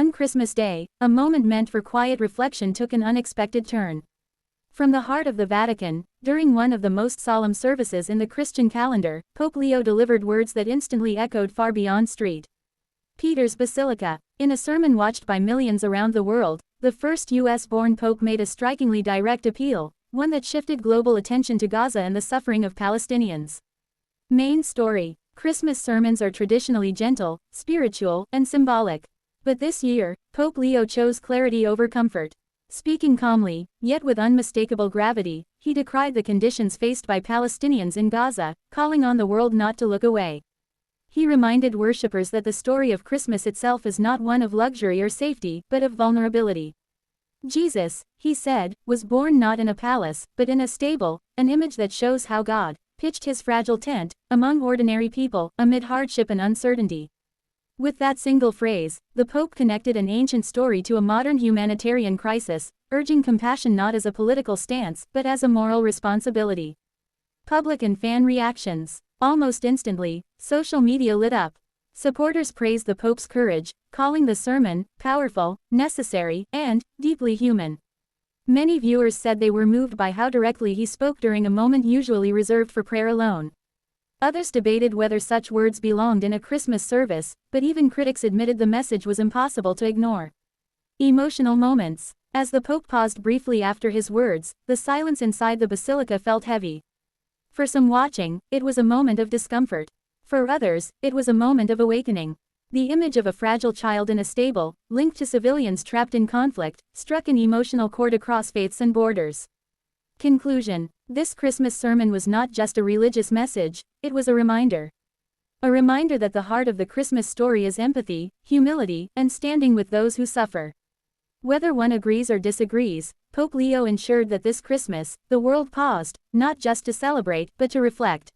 On Christmas Day, a moment meant for quiet reflection took an unexpected turn. From the heart of the Vatican, during one of the most solemn services in the Christian calendar, Pope Leo delivered words that instantly echoed far beyond St. Peter's Basilica. In a sermon watched by millions around the world, the first US-born pope made a strikingly direct appeal, one that shifted global attention to Gaza and the suffering of Palestinians. Main story: Christmas sermons are traditionally gentle, spiritual, and symbolic. But this year, Pope Leo chose clarity over comfort. Speaking calmly, yet with unmistakable gravity, he decried the conditions faced by Palestinians in Gaza, calling on the world not to look away. He reminded worshippers that the story of Christmas itself is not one of luxury or safety, but of vulnerability. Jesus, he said, was born not in a palace, but in a stable, an image that shows how God pitched his fragile tent among ordinary people, amid hardship and uncertainty. With that single phrase, the Pope connected an ancient story to a modern humanitarian crisis, urging compassion not as a political stance, but as a moral responsibility. Public and fan reactions. Almost instantly, social media lit up. Supporters praised the Pope's courage, calling the sermon powerful, necessary, and deeply human. Many viewers said they were moved by how directly he spoke during a moment usually reserved for prayer alone. Others debated whether such words belonged in a Christmas service, but even critics admitted the message was impossible to ignore. Emotional moments. As the Pope paused briefly after his words, the silence inside the basilica felt heavy. For some watching, it was a moment of discomfort. For others, it was a moment of awakening. The image of a fragile child in a stable, linked to civilians trapped in conflict, struck an emotional chord across faiths and borders. Conclusion: this Christmas sermon was not just a religious message, it was a reminder. A reminder that the heart of the Christmas story is empathy, humility, and standing with those who suffer. Whether one agrees or disagrees, Pope Leo ensured that this Christmas, the world paused, not just to celebrate, but to reflect.